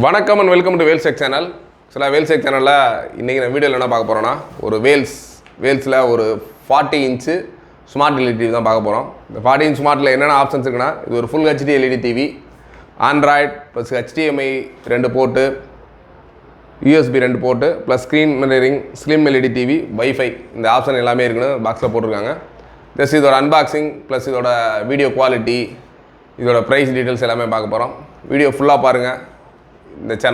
வணக்கம் and welcome to Vels tech channel. சில Vels tech சேனலில் இன்றைக்கி நான் வீடியோவில் என்ன பார்க்க போகிறோன்னா ஒரு வேல்ஸில் ஒரு 40 இன்ச்சு ஸ்மார்ட் எல்இடி டிவி தான் பார்க்க போகிறோம். இந்த 40 இன்ச் ஸ்மார்ட்டில் என்னென்ன ஆப்ஷன்ஸ் இருக்குன்னா, இது ஒரு full HD LED TV, Android plus HDMI 2 port, USB 2 port plus screen mirroring, slim LED TV, WiFi, இந்த ஆப்ஷன் எல்லாமே இருக்குன்னு பாக்ஸில் போட்டிருக்காங்க. ஜஸ்ட் இதோட அன்பாக்சிங் ப்ளஸ் இதோட வீடியோ குவாலிட்டி, இதோட ப்ரைஸ் டீட்டெயில்ஸ் எல்லாமே பார்க்க போகிறோம். வீடியோ ஃபுல்லாக பாருங்கள்.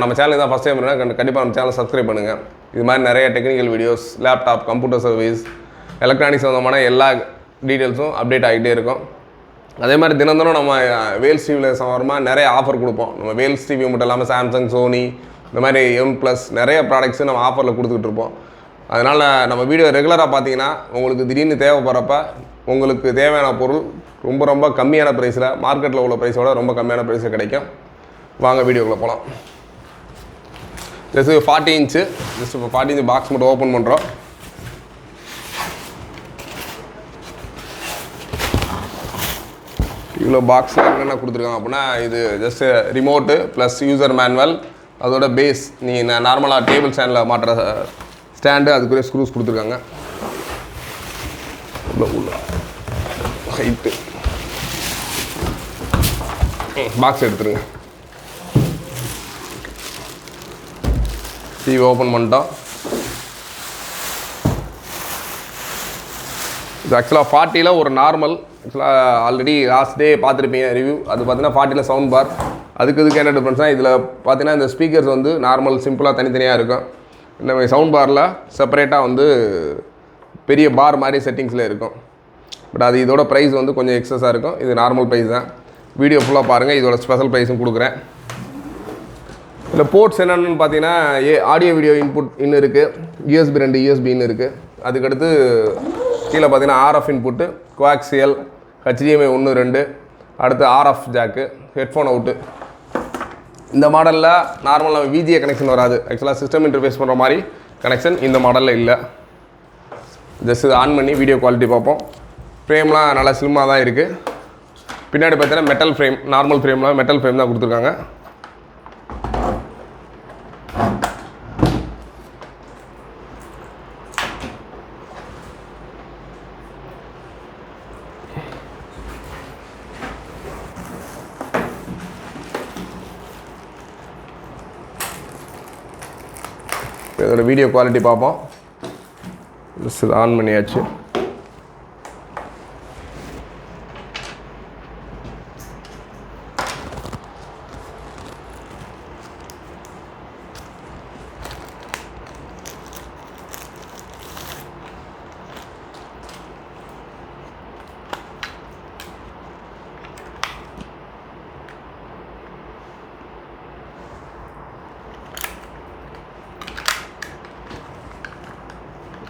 நம்ம சேனல் தான் ஃபஸ்ட் டைம் இருந்தால் கண்டிப்பாக நம்ம சேனலை சப்ஸ்கிரைப் பண்ணுங்கள். இது மாதிரி நிறைய technical videos, laptop, computer service, electronics சம்மந்தமான எல்லா டீட்டெயில்ஸும் அப்டேட் ஆகிட்டே இருக்கும். அதே மாதிரி தினந்தோறும் நம்ம வேல்ஸ் டிவியில் சம்மந்தமாக நிறைய ஆஃபர் கொடுப்போம். நம்ம வேல்ஸ் டிவி மட்டும் இல்லாமல் சாம்சங், சோனி, இந்த மாதிரி M+ நிறைய ப்ராடக்ட்ஸு நம்ம ஆஃபரில் கொடுத்துக்கிட்டு இருப்போம். அதனால் நம்ம வீடியோ ரெகுலராக பார்த்தீங்கன்னா உங்களுக்கு திடீர்னு தேவைப்படுறப்ப உங்களுக்கு தேவையான பொருள் ரொம்ப கம்மியான ப்ரைஸில், மார்க்கெட்டில் உள்ள ப்ரைஸோட ரொம்ப கம்மியான ப்ரைஸில் கிடைக்கும். வாங்க வீடியோக்குள்ளே போகலாம். ஜஸ்ட் 40 இன்ச்சு இப்போ 40 இன்ச்சு பாக்ஸ் மட்டும் ஓப்பன் பண்ணுறோம். இவ்வளோ பாக்ஸில் என்னென்ன கொடுத்துருக்காங்க அப்படின்னா, இது just remote plus user manual, அதோட பேஸ், நீங்கள் நார்மலாக டேபிள் ஸ்டாண்டில் மாட்டுற ஸ்டாண்டு, அதுக்குரிய ஸ்க்ரூஸ் கொடுத்துருக்காங்க. உள்ள ஹைட்டு பாக்ஸ் எடுத்துருங்க. டிவி ஓப்பன் பண்ணிட்டோம். இது ஆக்சுவலாக 40ல் ஒரு நார்மல், ஆக்சுவலாக ஆல்ரெடி லாஸ்ட் டே பார்த்துருப்பீங்க ரிவ்யூ. அது பார்த்தீங்கன்னா 40ல் சவுண்ட் பார். அதுக்கு என்ன டிஃப்ரென்ஸ்னால், இதில் பார்த்தீங்கன்னா இந்த ஸ்பீக்கர்ஸ் வந்து நார்மல் சிம்பிளாக தனித்தனியாக இருக்கும். இந்த மாதிரி சவுண்ட் பாரில் செப்பரேட்டாக வந்து பெரிய பார் மாதிரி செட்டிங்ஸில் இருக்கும். பட் அது இதோட ப்ரைஸ் வந்து கொஞ்சம் எக்ஸஸாக இருக்கும். இது நார்மல் ப்ரைஸ் தான். வீடியோ ஃபுல்லாக பாருங்கள். இதோட ஸ்பெஷல் ப்ரைஸும் கொடுக்குறேன். இதில் போர்ட்ஸ் என்னென்னு பார்த்தீங்கன்னா, ஆடியோ வீடியோ இன்புட் இன்னும் இருக்குது, USB 2 USB இன்னும் இருக்குது. அதுக்கடுத்து கீழே பார்த்தீங்கன்னா RF இன்புட்டு, கோஆக்சியல், HDMI 1 2, அடுத்து RF ஜாக்கு, ஹெட்ஃபோன் அவுட்டு. இந்த மாடலில் நார்மல் நம்ம VGA கனெக்ஷன் வராது. ஆக்சுவலாக சிஸ்டம் இன்டர்ஃபேஸ் பண்ணுற மாதிரி கனெக்ஷன் இந்த மாடலில் இல்லை. ஜஸ்ட் இதை ஆன் பண்ணி வீடியோ குவாலிட்டி பார்ப்போம். ஃப்ரேம்லாம் நல்லா ஸ்லிம்மாக தான் இருக்குது. பின்னாடி பார்த்தீங்கன்னா மெட்டல் ஃப்ரேம், நார்மல் ஃப்ரேமில் மெட்டல் ஃப்ரேம் தான் கொடுத்துருக்காங்க. இதோட வீடியோ குவாலிட்டி பார்ப்போம். ஜஸ்ட் இதை ஆன் பண்ணியாச்சு.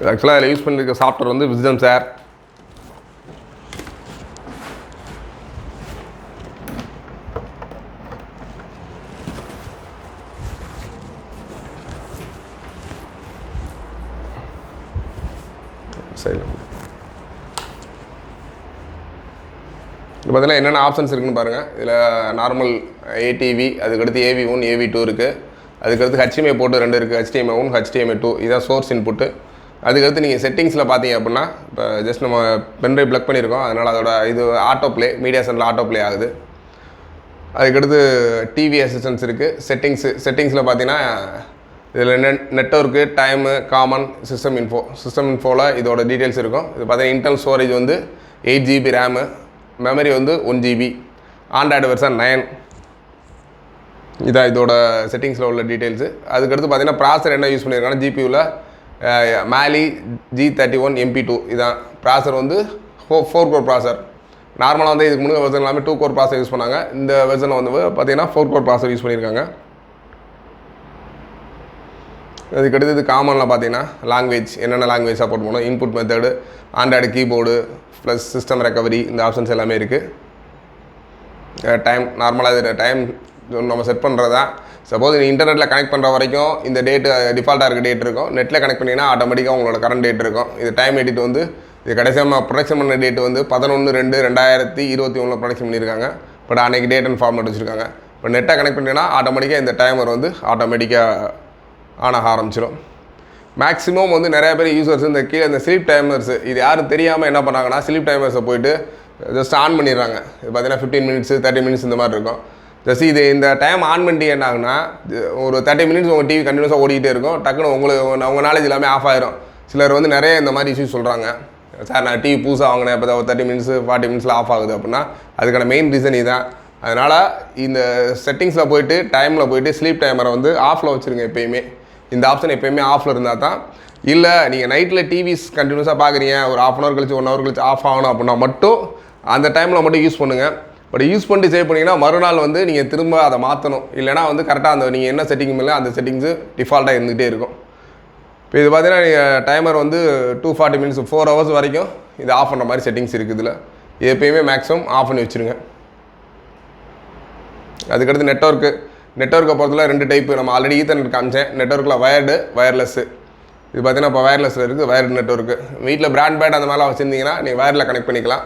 ஆக்சுவலாக அதில் யூஸ் பண்ணியிருக்க சாஃப்ட்வேர் வந்து விஸ்டம் சார். சரி, இது பார்த்தீங்கன்னா என்னென்ன ஆப்ஷன்ஸ் இருக்குன்னு பாருங்கள். இதில் நார்மல் ATV, அதுக்கடுத்து AV1 AV2 இருக்குது. அதுக்கடுத்து HDMI போர்ட்டு 2 இருக்குது, HDMI 1 HDMI 2, இதான் சோர்ஸ் இன்புட்டு. அதுக்கடுத்து நீங்கள் செட்டிங்ஸில் பார்த்தீங்க அப்படின்னா, இப்போ ஜஸ்ட் நம்ம பென்ட்ரைவ் ப்ளக் பண்ணியிருக்கோம், அதனால் அதோட இது ஆட்டோ ப்ளே, மீடியா சென்டரில் ஆட்டோ ப்ளே ஆகுது. அதுக்கடுத்து டிவி அசிஸ்டன்ஸ் இருக்குது. செட்டிங்ஸில் பார்த்தீங்கன்னா இதில் நெட்வொர்க்கு, டைமு, காமன், சிஸ்டம் இன்ஃபோவில் இதோட டீட்டெயில்ஸ் இருக்கும். இது பார்த்தீங்கன்னா இன்டர்னல் ஸ்டோரேஜ் வந்து 8 GB ரேமு, மெமரி வந்து 1 GB, ஆண்ட்ராய்டு வெர்ஷன் 9. இதான் இதோட செட்டிங்ஸில் உள்ள டீட்டெயில்ஸு. அதுக்கடுத்து பார்த்தீங்கன்னா ப்ராசர் என்ன யூஸ் பண்ணியிருக்காங்கன்னா, GPUவில் Mali G31 MP2. இதான் ப்ராசர் வந்து 4 கோர் ப்ராசர். நார்மலாக வந்து இதுக்கு முன்னாடி வெர்ஷன் எல்லாமே 2 கோர் ப்ராசர் யூஸ் பண்ணாங்க. இந்த வெர்ஷனில் வந்து பார்த்தீங்கன்னா 4 கோர் ப்ராசர் யூஸ் பண்ணியிருக்காங்க. அதுக்கடுத்து இது காமனில் பார்த்தீங்கன்னா லாங்குவேஜ், என்னென்ன லாங்குவேஜ் சப்போர்ட் பண்ணணும், input method, Android keyboard plus system recovery, இந்த ஆப்ஷன்ஸ் எல்லாமே இருக்குது. டைம், நார்மலாக இது டைம் நம்ம செட் பண்ணுறது தான். சப்போஸ் நீங்கள் இன்டர்நெட்டில் கனெக்ட் பண்ணுற வரைக்கும் இந்த டேட்டு டிஃபால்ட்டாக இருக்க டேட் இருக்கும். நெட்டில் கனெக்ட் பண்ணிங்கன்னா ஆட்டோமேட்டிக்காக உங்களோட கரண்ட் டேட் இருக்கும். இது டைம் எடிட் வந்து இது கடைசியாக ப்ரொடக்ஷன் பண்ண டேட் வந்து 11/2/2021 ப்ரொடக்ஷன் பண்ணியிருக்காங்க. பட் அன்றைக்கி டேட் அண்ட் ஃபார்மேட் வச்சுருக்காங்க. இப்போ நெட்டை கனெக்ட் பண்ணிங்கன்னா ஆட்டோமேட்டிக்காக இந்த டைமர் வந்து ஆட்டோமேட்டிக்காக ஆன் ஆக ஆரம்பிச்சிடும். மேக்ஸிமம் வந்து நிறைய பேர் யூசர்ஸ் இந்த கீழே இந்த ஸ்லீப் டைமர்ஸ் இது யாரும் தெரியாமல் என்ன பண்ணாங்கன்னா ஸ்லீப் டைமர்ஸை போய்ட்டு ஜஸ்ட் ஆன் பண்ணிடுறாங்க. இது பார்த்தீங்கன்னா 15 மினிட்ஸ் 30 மினிட்ஸ் இந்த மாதிரி இருக்கும். ஜஸ்ட் இது இந்த டைம் ஆன் பண்ணிட்டு என்ன ஆகுனா ஒரு 30 மினிட்ஸ் உங்கள் டிவி கண்டினியூஸாக ஓடிக்கிட்டே இருக்கும். டக்குன்னு உங்கள் நாலேஜ் எல்லாமே ஆஃப் ஆயிரும். சிலர் வந்து நிறைய இந்த மாதிரி இஷ்யூஸ் சொல்கிறாங்க. சார் நான் டிவி புதுசாக வாங்கினேன் இப்போ ஒரு 30 மினிட்ஸ் 40 மினிட்ஸில் ஆஃப் ஆகுது அப்படின்னா அதுக்கான மெயின் ரீசன் இதுதான். அதனால் இந்த செட்டிங்ஸில் போய்ட்டு டைமில் போய்ட்டு ஸ்லீப் டைமரை வந்து ஆஃபில் வச்சுருங்க. எப்போயுமே இந்த ஆப்ஷன் எப்போயுமே ஆஃபில் இருந்தால் தான். இல்லை நீங்கள் நைட்டில் டிவிஸ் கண்டினியூஸாக பார்க்குறீங்க ஒரு 1/2 hour கழிச்சு 1 hour கழிச்சு ஆஃப் ஆகணும் அப்படின்னா மட்டும் அந்த டைமில் மட்டும் யூஸ் பண்ணுங்கள். பட் யூஸ் பண்ணிட்டு சேவ் பண்ணிங்கன்னா மறுநாள் வந்து நீங்கள் திரும்ப அதை மாற்றணும். இல்லைனா வந்து கரெக்டாக அந்த நீங்கள் என்ன செட்டிங் இல்லை அந்த செட்டிங்ஸு டிஃபால்ட்டாக இருந்துகிட்டே இருக்கும். இப்போ இது பார்த்தீங்கன்னா நீங்கள் டைமர் வந்து 240 மினிட்ஸ் 4 hours வரைக்கும் இது ஆஃப் பண்ணுற மாதிரி செட்டிங்ஸ் இருக்குது. இதில் எப்போயுமே மேக்ஸிமம் ஆஃப் பண்ணி வச்சுருங்க. அதுக்கடுத்து நெட்வொர்க்கை பொறுத்தவரை 2 டைப்பு. நம்ம ஆல்ரெடி ஈத்தர்நெட் காமிச்சேன். நெட்வொர்க்கில் வயர்டு வயர்லெஸ்ஸு. இது பார்த்தீங்கன்னா இப்போ வயர்லெஸில் இருக்குது வயர்டு நெட்வொர்க்கு. வீட்டில் பிராட்பேண்ட் அந்த மாதிரிலாம் வச்சுருந்தீங்கன்னா நீங்கள் வயரில் கனெக்ட் பண்ணிக்கலாம்.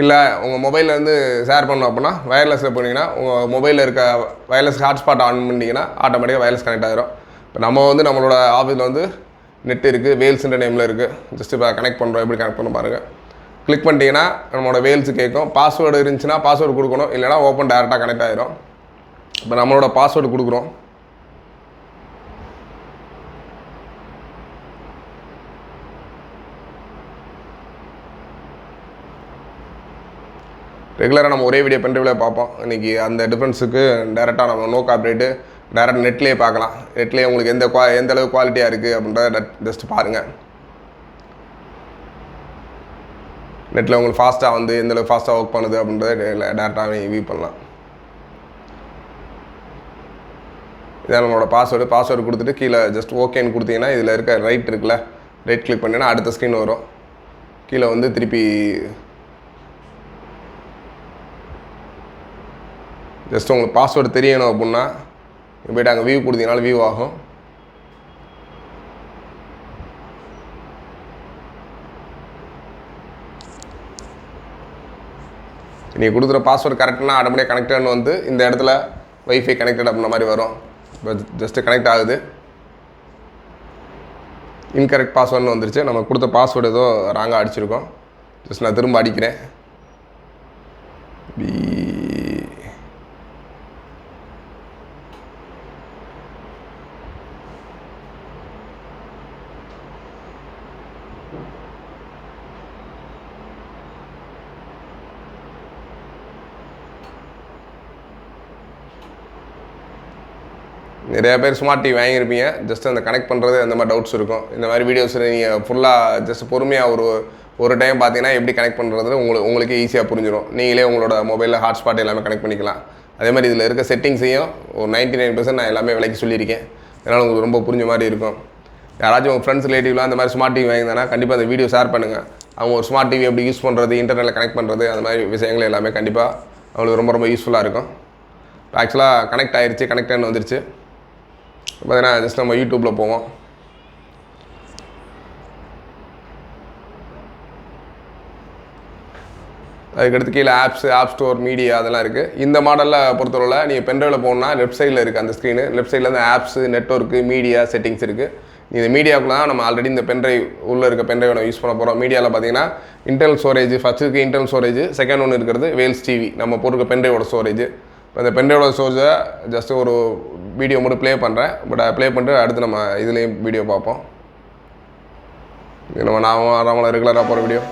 இல்லை உங்கள் மொபைல்லேருந்து ஷேர் பண்ணோம் அப்படின்னா வயர்லெஸில் போனீங்கன்னா உங்கள் மொபைலில் இருக்க வயர்லெஸ் ஹாட்ஸ்பாட் ஆன் பண்ணிங்கன்னா ஆட்டோமேட்டிக்காக வயர்லெஸ் கனெக்ட் ஆகிரும். இப்போ நம்ம வந்து நம்மளோட ஆஃபீஸில் வந்து நெட் இருக்குது வேல்ஸுன்ற நேமில் இருக்குது. ஜஸ்ட் இப்போ கனெக்ட் பண்ணுறோம். எப்படி கனெக்ட் பண்ண பாருங்கள். கிளிக் பண்ணிட்டீங்கன்னா நம்மளோட வேல்ஸு கேட்கும். பாஸ்வேர்டு இருந்துச்சுன்னா பாஸ்வேர்டு கொடுக்கணும். இல்லைனா ஓப்பன் டேரெக்டாக கனெக்ட் ஆகிரும். இப்போ நம்மளோட பாஸ்வேர்டு கொடுக்குறோம். ரெகுலராக நம்ம ஒரே வீடியோ பென்ட்ரைவில் பார்ப்போம். இன்றைக்கி அந்த டிஃப்ரென்ஸுக்கு டேரெக்டாக நம்ம நோ கார்பரேட்டு டேரெக்ட் நெட்லேயே பார்க்கலாம். நெட்லேயே உங்களுக்கு எந்த அளவு குவாலிட்டியாக இருக்குது அப்படின்றத ஜஸ்ட் பாருங்கள். நெட்டில் உங்களுக்கு ஃபாஸ்ட்டாக வந்து எந்தளவு ஃபாஸ்ட்டாக ஒர்க் பண்ணுது அப்படின்றத டேரெக்டாகவே வியூ பண்ணலாம். இதான் நம்மளோட பாஸ்வேர்டு கொடுத்துட்டு கீழே ஜஸ்ட் ஓகேன்னு கொடுத்தீங்கன்னா இதில் இருக்க ரைட் இருக்குல்ல ரைட் கிளிக் பண்ணிங்கன்னா அடுத்த ஸ்க்ரீன் வரும். கீழே வந்து திருப்பி ஜஸ்ட் உங்களுக்கு பாஸ்வேர்டு தெரியணும் அப்படின்னா போய்ட்டு அங்கே வியூ கொடுத்தீங்கனாலும் வியூ ஆகும். நீங்கள் கொடுக்குற பாஸ்வேர்டு கரெக்டாக ஆட்டோமேட்டிக்காக கனெக்டட்னு வந்து இந்த இடத்துல வைஃபை கனெக்டட் அப்படின்ற மாதிரி வரும். இப்போ ஜஸ்ட்டு கனெக்ட் ஆகுது. இன்கரெக்ட் பாஸ்வேர்டுன்னு வந்துருச்சு. நம்ம கொடுத்த பாஸ்வேர்டு ஏதோ ராங்காக அடிச்சிருக்கோம். ஜஸ்ட் நான் திரும்ப அடிக்கிறேன். நிறையா பேர் ஸ்மார்ட் டிவி வாங்கியிருப்பீங்க. ஜஸ்ட் அந்த கனெக்ட் பண்ணுறது அந்த மாதிரி டவுட்ஸ் இருக்கும். இந்த மாதிரி வீடியோஸ் நீங்கள் ஃபுல்லாக ஜஸ்ட் பொறுமையாக ஒரு டைம் பார்த்தீங்கன்னா எப்படி கனெக்ட் பண்ணுறது உங்களுக்கு ஈஸியாக புரிஞ்சிடும். நீங்களே உங்களோட மொபைலில் ஹாட்ஸ்பாட் எல்லாமே கனெக்ட் பண்ணிக்கலாம். அதே மாதிரி இதில் இருக்க செட்டிங்ஸையும் ஒரு 99% நான் எல்லாமே விலைக்கு சொல்லியிருக்கேன். அதனால் உங்களுக்கு ரொம்ப புரிஞ்ச மாதிரி இருக்கும். யாராச்சும் உங்கள் ஃப்ரெண்ட்ஸ் ரிலேட்டிவ்லாம் அந்த மாதிரி ஸ்மார்ட் டிவி வாங்கினா கண்டிப்பாக அந்த வீடியோ ஷேர் பண்ணுங்கள். அவங்க ஒரு ஸ்மார்ட் டிவி எப்படி யூஸ் பண்ணுறது இன்டர்நெட்டில் கனெக்ட் பண்ணுறது அந்த மாதிரி விஷயங்கள் எல்லாமே கண்டிப்பாக அவங்களுக்கு ரொம்ப ரொம்ப யூஸ்ஃபுல்லாக இருக்கும். ஆக்சுவலாக கனெக்ட் ஆகிடுச்சு கனெக்டான்னு வந்துருச்சு. பார்த்தீங்கன்னா ஜஸ்ட் நம்ம யூடியூப்பில் போவோம். அதுக்கடுத்து கீழே ஆப் ஸ்டோர் மீடியா அதெல்லாம் இருக்குது. இந்த மாடலில் பொறுத்தவரை நீங்கள் பென்ட்ரைவில் போகணுன்னா லெஃப்ட் சைடில் இருக்குது அந்த ஸ்க்ரீனு. லெஃப்ட் சைடில் இந்த ஆப்ஸு நெட்வொர்க்கு மீடியா செட்டிங்ஸ் இருக்குது. இந்த மீடியாவுக்குள்ள தான் நம்ம ஆல்ரெடி இந்த பென்ட்ரைவ் உள்ளே இருக்க பென்ட்ரைவை நம்ம யூஸ் பண்ண போகிறோம். மீடியாவில் பார்த்தீங்கன்னா இன்டர்னல் ஸ்டோரேஜ் ஃபஸ்ட்டு இருக்குது இன்டர்னல் ஸ்டோரேஜ். செகண்ட் ஒன்று இருக்கிறது வேல்ஸ் டிவி நம்ம போட்டிருக்க பென்ட்ரைவோட ஸ்டோரேஜ். இப்போ இந்த பென்ட்ரைவோட ஸ்டோரேஜை ஜஸ்ட் ஒரு வீடியோ மட்டும் ப்ளே பண்ணுறேன். பட் ப்ளே பண்ணிட்டு அடுத்து நம்ம இதுலேயும் வீடியோ பார்ப்போம். இது நம்ம நாம ரெகுலராக போகிற வீடியோ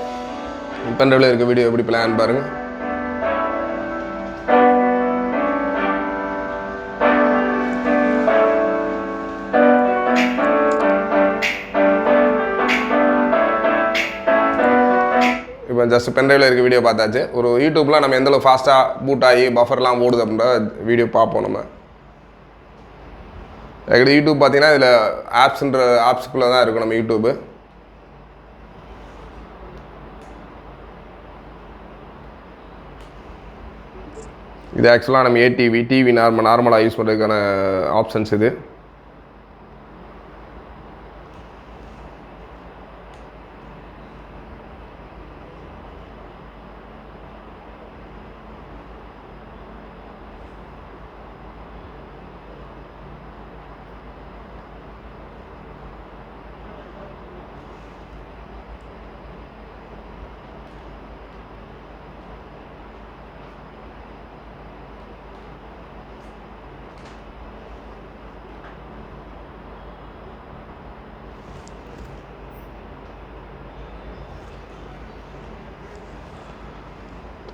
பென்ட்ரைவில் இருக்க வீடியோ எப்படி பிளான் பாருங்கள். இப்போ ஜஸ்ட் பென்ட்ரைவில் இருக்க வீடியோ பார்த்தாச்சு. ஒரு யூடியூப்லாம் நம்ம எந்தளவு ஃபாஸ்ட்டாக பூட் ஆகி பஃபர்லாம் ஓடுது அப்படின்ற வீடியோ பார்ப்போம். நம்ம யூடியூப் பார்த்தீங்கன்னா இதில் ஆப்ஸுக்குள்ளே தான் இருக்கும் நம்ம யூடியூப்பு. இது ஆக்சுவலாக நம்ம டிவி நார்மலாக யூஸ் பண்ணுறதுக்கான ஆப்ஷன்ஸ் இது.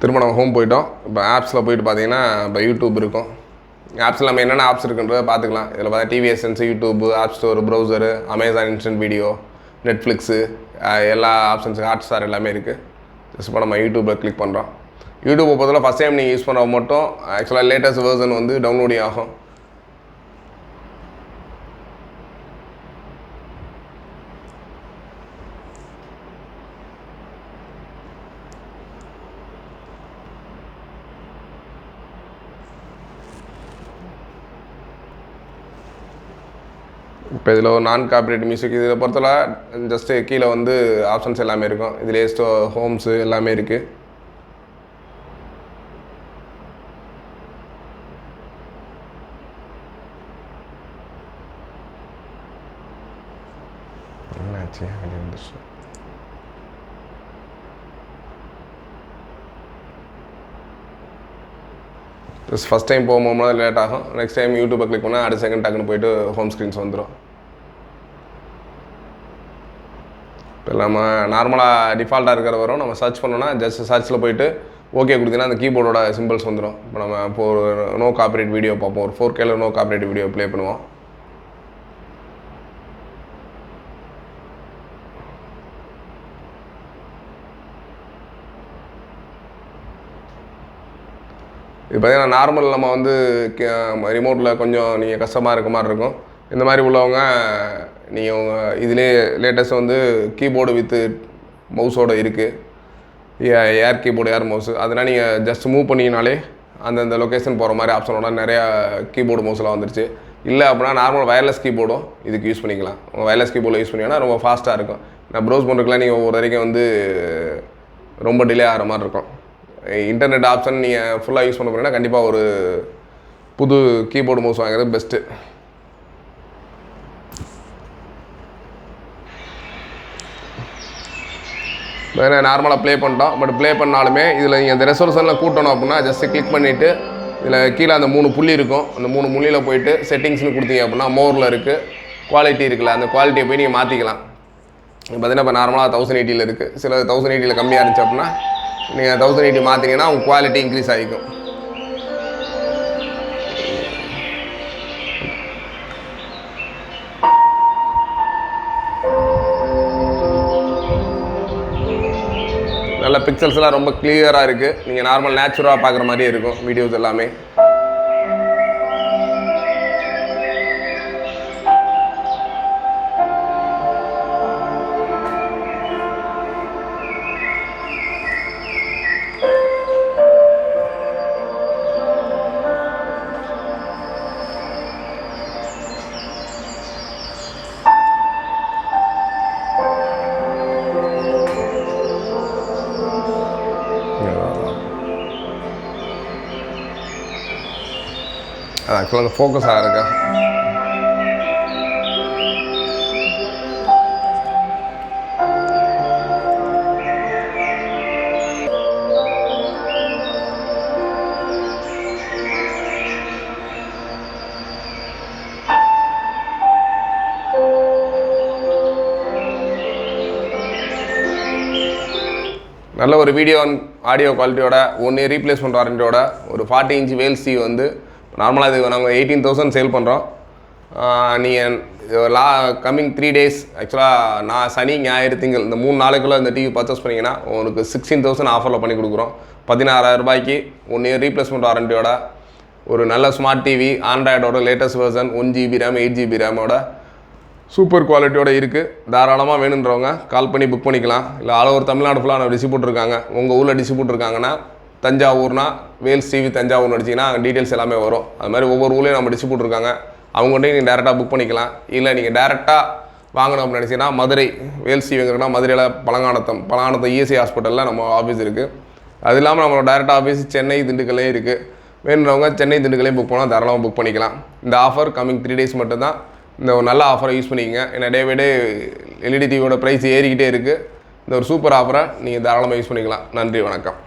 திரும்ப நம்ம ஹோம் போயிட்டோம். இப்போ ஆப்ஸில் போயிட்டு பார்த்தீங்கன்னா இப்போ யூடியூப் இருக்கும். ஆப்ஸில் நம்ம என்னென்ன ஆப்ஸ் இருக்குன்றதை பார்த்துக்கலாம். இதில் பார்த்தா TV essence, YouTube, app store, browser, Amazon instant video, Netflix, எல்லா ஆப்ஷன்ஸு, ஹாட்ஸ்டார் எல்லாமே இருக்குது. ஜஸ்ட் இப்போ நம்ம யூடியூப்பில் கிளிக் பண்ணுறோம். யூடியூப்பை பொறுத்தவரை ஃபஸ்ட் டைம் நீங்கள் யூஸ் பண்ணுற மட்டும் ஆக்சுவலாக லேட்டஸ்ட் வெர்ஷன் வந்து டவுன்லோடிங் ஆகும். இப்போ இதில் ஒரு நான் காப்பிரைட் மியூசிக் இதில் பொறுத்தவரை ஜஸ்ட்டு கீழே வந்து ஆப்ஷன்ஸ் எல்லாமே இருக்கும். இதிலே ஹோம்ஸு எல்லாமே இருக்குது. என்னாச்சு ஃபஸ்ட் டைம் போகும்போது லேட் ஆகும். நெக்ஸ்ட் டைம் யூடியூப்பை கிளிக் பண்ணால் அடுத்த செகண்ட் டக்குன்னு போய்ட்டு ஹோம் ஸ்க்ரீன்ஸ் வந்துடும். இப்போ நம்ம நார்மலாக டிஃபால்ட்டாக இருக்கிற வரும். நம்ம சர்ச் பண்ணோன்னா ஜஸ்ட் சர்ச்சில் போய்ட்டு ஓகே கொடுத்தீங்கன்னா அந்த கீபோர்டோட சிம்பிள்ஸ் வந்துடும். இப்போ நம்ம இப்போ ஒரு நோ காப்பிரைட் வீடியோ பார்ப்போம். ஒரு 4Kல நோ காப்பிரைட் வீடியோ ப்ளே பண்ணுவோம். இது பார்த்தீங்கன்னா நார்மல் நம்ம வந்து ரிமோட்டில் கொஞ்சம் நீங்கள் கஷ்டமாக இருக்க மாதிரி இருக்கும். இந்த மாதிரி உள்ளவங்க நீங்கள் உங்கள் இதிலே லேட்டஸ்ட் வந்து கீபோர்டு வித்து மவுஸோடு இருக்குது. ஏர் கீபோர்டு, ஏர் மவுஸு. அதனால் நீங்கள் ஜஸ்ட் மூவ் பண்ணிங்கனாலே அந்தந்த லொக்கேஷன் போகிற மாதிரி ஆப்ஷனோட நிறையா கீபோர்டு மவுஸ்லாம் வந்துருச்சு. இல்லை அப்படின்னா நார்மல் வயர்லெஸ் கீபோர்டும் இதுக்கு யூஸ் பண்ணிக்கலாம். உங்கள் வயர்லெஸ் கீபோர்டில் யூஸ் பண்ணிங்கன்னா ரொம்ப ஃபாஸ்ட்டாக இருக்கும். நான் ப்ரௌஸ் பண்ணுறதுக்குலாம் நீங்கள் ஒவ்வொரு வரைக்கும் வந்து ரொம்ப டிலே ஆகிற மாதிரி இருக்கும். இன்டர்நெட் ஆப்ஷன் நீங்கள் ஃபுல்லாக யூஸ் பண்ண போனீங்கன்னா கண்டிப்பாக ஒரு புது கீபோர்டு மவுஸ் வாங்குறது பெஸ்ட்டு. வேறு நார்மலாக ப்ளே பண்ணிட்டோம். பட் ப்ளே பண்ணாலுமே இதில் நீங்கள் அந்த ரெசல்யூஷனில் கூட்டணும் அப்படின்னா ஜஸ்ட்டு கிளிக் பண்ணிவிட்டு இதில் கீழே அந்த 3 புள்ளி இருக்கும். அந்த 3 புள்ளியில் போயிட்டு செட்டிங்ஸ்னு கொடுத்தீங்க அப்படின்னா மோரில் இருக்குது, குவாலிட்டி இருக்குல்ல, அந்த குவாலிட்டியை போய் நீங்கள் மாற்றிக்கலாம். பார்த்தீங்கன்னா இப்போ நார்மலாக 1080 இருக்குது. சில 1080 கம்மியாக இருந்துச்சு அப்படின்னா நீங்கள் 1080 மாற்றிங்கன்னா உங்கள் குவாலிட்டி இன்க்ரீஸ் ஆகிக்கும். நல்ல பிக்சல்ஸ்லாம் ரொம்ப கிளியராக இருக்குது. நீங்கள் நார்மல் நேச்சுரலாக பார்க்குற மாதிரியே இருக்கும் வீடியோஸ் எல்லாமே. அது ஆக்சுவலாக ஃபோக்கஸ் ஆகிருக்கா. நல்ல ஒரு வீடியோ ஆடியோ குவாலிட்டியோட 1 இயர் ரீப்ளேஸ்மெண்ட் வாரண்டியோட ஒரு 40 இன்ச் வேல்ஸ் டிவி வந்து நார்மலாக இது நாங்கள் 18,000 சேல் பண்ணுறோம். நீங்கள் கம்மிங் 3 days ஆக்சுவலாக நான் சனி, ஞாயிறு, திங்கள் இந்த 3 நாளுக்குள்ளே இந்த டிவி பர்ச்சேஸ் பண்ணிங்கன்னா உங்களுக்கு 16,000 ஆஃபரில் பண்ணி கொடுக்குறோம். 16,000 ரூபாய்க்கு 1 இயர் ரீப்ளேஸ்மெண்ட் வாரண்டியோட ஒரு நல்ல ஸ்மார்ட் டிவி, ஆண்ட்ராய்டோட latest version, 1 GB RAM 8 GB ரேமோட சூப்பர் குவாலிட்டியோடு இருக்குது. தாராளமாக வேணுன்றவங்க கால் பண்ணி புக் பண்ணிக்கலாம். இல்லை ஆல் ஓவர் தமிழ்நாடு ஃபுல்லாக நம்ம டிஸ்ட்ரிபியூட் இருக்காங்க. உங்கள் ஊரில் டிஸ்ட்ரிபியூட் இருக்காங்கன்னா தஞ்சாவூர்னா வேல்ஸ் டிவி தஞ்சாவூர்னு அடிச்சிங்கன்னா டீட்டெயில்ஸ் எல்லாமே வரும். அது மாதிரி ஒவ்வொரு ஊர்லேயும் நம்ம டிஸ்ட்ரிபியூட் இருக்காங்க. அவங்கள்ட்டையும் நீங்கள் டேரெக்டாக புக் பண்ணிக்கலாம். இல்லை நீங்கள் டேரெக்டாக வாங்கணும் அப்படின்னு நினச்சிங்கன்னா மதுரை வேல்ஸ் டிவிங்கன்னா மதுரையில் பழங்கானத்தம் இஎஸ்ஐ ஹாஸ்பிட்டலில் நம்ம ஆஃபீஸ் இருக்குது. அது இல்லாமல் நம்மளோட டேரெக்ட் ஆஃபீஸ் சென்னை, திண்டுக்கல்லையும் இருக்குது. வேணுன்றவங்க சென்னை, திண்டுக்கல்லையும் புக் பண்ணால் தாராளமாக புக் பண்ணிக்கலாம். இந்த ஆஃபர் கம்மிங் 3 days மட்டும்தான். இந்த ஒரு நல்ல ஆஃபரை யூஸ் பண்ணிக்கங்க. ஏன்னா டே பை டே எல்இடி டிவியோட ப்ரைஸ் ஏறிக்கிட்டே இருக்குது. இந்த ஒரு சூப்பர் ஆஃபரை நீங்கள் தாராளமாக யூஸ் பண்ணிக்கலாம். நன்றி, வணக்கம்.